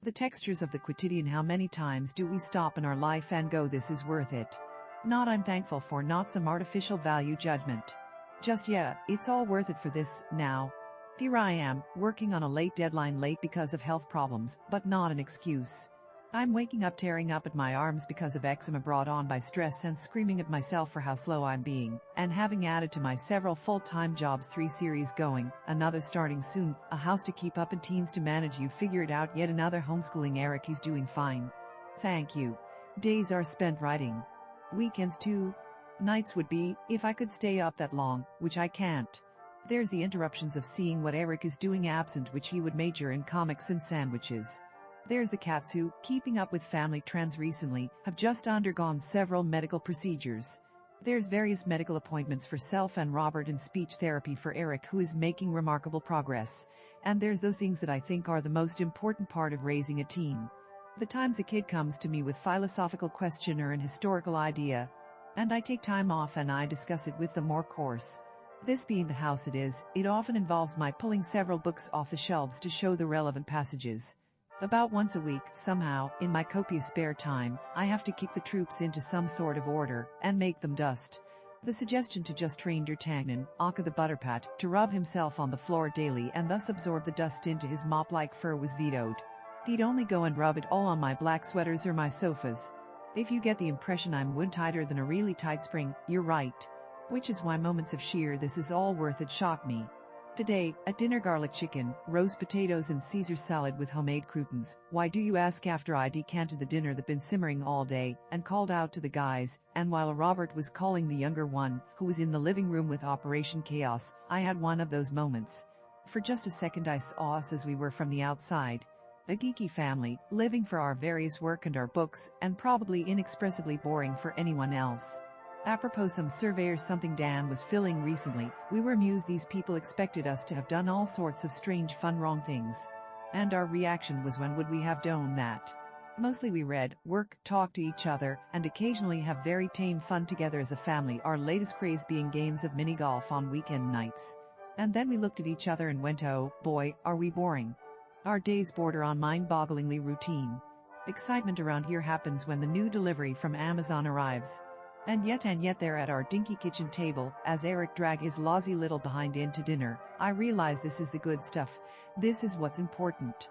The textures of the quotidian. How many times do we stop in our life and go, this is worth it? Not I'm thankful for, not some artificial value judgment. Just yeah, it's all worth it for this, now. Here I am, working on a late deadline, late because of health problems, but not an excuse. I'm waking up tearing up at my arms because of eczema brought on by stress and screaming at myself for how slow I'm being, and having added to my several full-time jobs, 3 series going, another starting soon, a house to keep up and teens to manage. You figure it out. Yet another homeschooling. Eric, he's doing fine. Thank you. Days are spent writing. Weekends too. Nights would be, if I could stay up that long, which I can't. There's the interruptions of seeing what Eric is doing absent, which he would major in comics and sandwiches. There's the cats who, keeping up with family trends recently, have just undergone several medical procedures. There's various medical appointments for self and Robert, and speech therapy for Eric, who is making remarkable progress. And there's those things that I think are the most important part of raising a teen. The times a kid comes to me with philosophical question or an historical idea, and I take time off and I discuss it with them. More course. This being the house it is, it often involves my pulling several books off the shelves to show the relevant passages. About once a week, somehow, in my copious spare time, I have to kick the troops into some sort of order and make them dust. The suggestion to just train D'Artagnan, aka the Butterpat, to rub himself on the floor daily and thus absorb the dust into his mop-like fur was vetoed. He'd only go and rub it all on my black sweaters or my sofas. If you get the impression I'm wood tighter than a really tight spring, you're right. Which is why moments of sheer "this is all worth it" shock me. Today, at dinner, garlic chicken, roast potatoes and Caesar salad with homemade croutons. Why, do you ask? After I decanted the dinner that'd been simmering all day and called out to the guys, and while Robert was calling the younger one, who was in the living room with Operation Chaos, I had one of those moments. For just a second I saw us as we were from the outside. A geeky family, living for our various work and our books, and probably inexpressibly boring for anyone else. Apropos some survey or something Dan was filling recently, we were amused these people expected us to have done all sorts of strange fun wrong things. And our reaction was, when would we have done that? Mostly we read, work, talk to each other, and occasionally have very tame fun together as a family, our latest craze being games of mini-golf on weekend nights. And then we looked at each other and went, oh boy, are we boring. Our days border on mind-bogglingly routine. Excitement around here happens when the new delivery from Amazon arrives. And yet there at our dinky kitchen table, as Eric dragged his lousy little behind in to dinner, I realize this is the good stuff. This is what's important.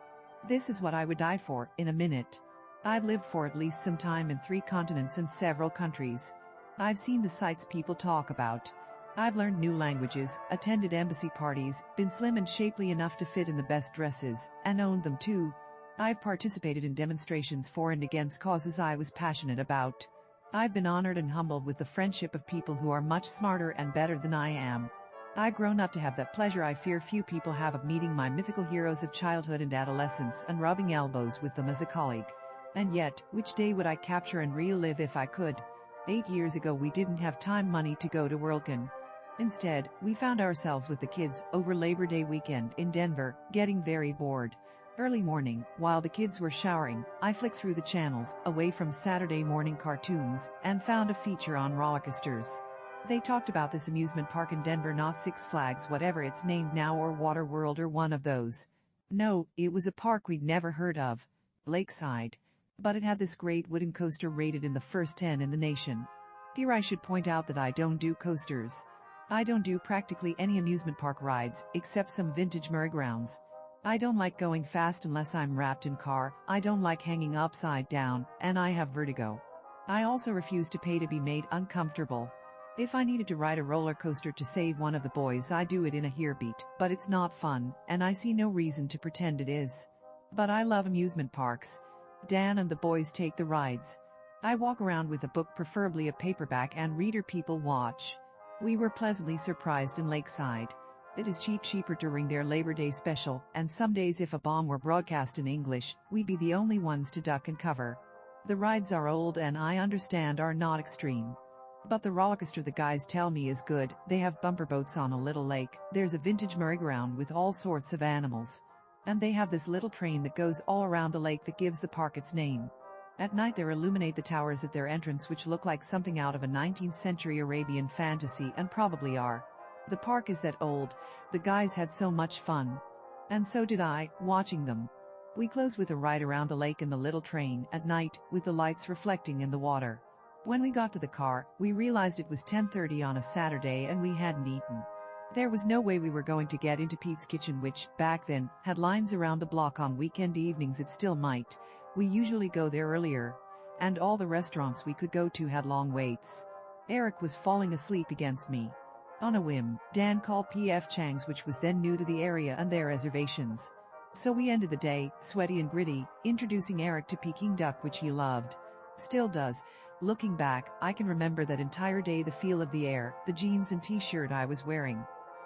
This is what I would die for, in a minute. I've lived for at least some time in 3 continents and several countries. I've seen the sights people talk about. I've learned new languages, attended embassy parties, been slim and shapely enough to fit in the best dresses, and owned them too. I've participated in demonstrations for and against causes I was passionate about. I've been honored and humbled with the friendship of people who are much smarter and better than I am. I've grown up to have that pleasure I fear few people have, of meeting my mythical heroes of childhood and adolescence and rubbing elbows with them as a colleague. And yet, which day would I capture and relive if I could? 8 years ago we didn't have time, money to go to Worldcon. Instead, we found ourselves with the kids over Labor Day weekend in Denver, getting very bored. Early morning, while the kids were showering, I flicked through the channels, away from Saturday morning cartoons, and found a feature on roller coasters. They talked about this amusement park in Denver, not Six Flags whatever it's named now, or Water World, or one of those. No, it was a park we'd never heard of. Lakeside. But it had this great wooden coaster rated in the first 10 in the nation. Here I should point out that I don't do coasters. I don't do practically any amusement park rides, except some vintage merry-go-rounds. I don't like going fast unless I'm wrapped in car, I don't like hanging upside down, and I have vertigo. I also refuse to pay to be made uncomfortable. If I needed to ride a roller coaster to save one of the boys, I'd do it in a heartbeat, but it's not fun, and I see no reason to pretend it is. But I love amusement parks. Dan and the boys take the rides. I walk around with a book, preferably a paperback, and reader people watch. We were pleasantly surprised in Lakeside. It is cheaper during their Labor Day special, and some days if a bomb were broadcast in English, we'd be the only ones to duck and cover. The rides are old and I understand are not extreme. But the roller coaster the guys tell me is good. They have bumper boats on a little lake, there's a vintage merry-go-round with all sorts of animals. And they have this little train that goes all around the lake that gives the park its name. At night they illuminate the towers at their entrance, which look like something out of a 19th century Arabian fantasy, and probably are. The park is that old. The guys had so much fun. And so did I, watching them. We close with a ride around the lake in the little train at night, with the lights reflecting in the water. When we got to the car, we realized it was 10:30 on a Saturday and we hadn't eaten. There was no way we were going to get into Pete's Kitchen, which, back then, had lines around the block. On weekend evenings it still might. We usually go there earlier. And all the restaurants we could go to had long waits. Eric was falling asleep against me. On a whim, Dan called P.F. Chang's, which was then new to the area, and their reservations. So we ended the day, sweaty and gritty, introducing Eric to Peking duck, which he loved. Still does. Looking back, I can remember that entire day, the feel of the air, the jeans and t-shirt I was wearing.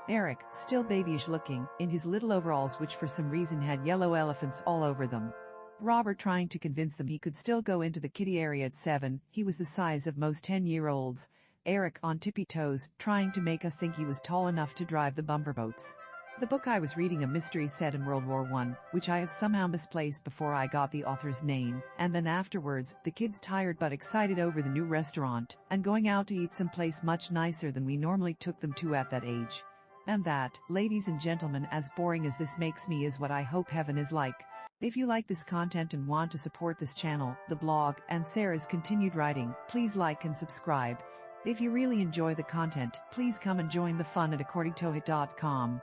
Eric, still babyish looking, in his little overalls which for some reason had yellow elephants all over them. Robert trying to convince them he could still go into the kiddie area at 7, he was the size of most 10-year-olds. Eric on tippy toes, trying to make us think he was tall enough to drive the bumper boats. The book I was reading, a mystery set in World War I, which I have somehow misplaced before I got the author's name, and then afterwards, the kids tired but excited over the new restaurant, and going out to eat someplace much nicer than we normally took them to at that age. And that, ladies and gentlemen, as boring as this makes me, is what I hope heaven is like. If you like this content and want to support this channel, the blog, and Sarah's continued writing, please like and subscribe. If you really enjoy the content, please come and join the fun at quotidian.com.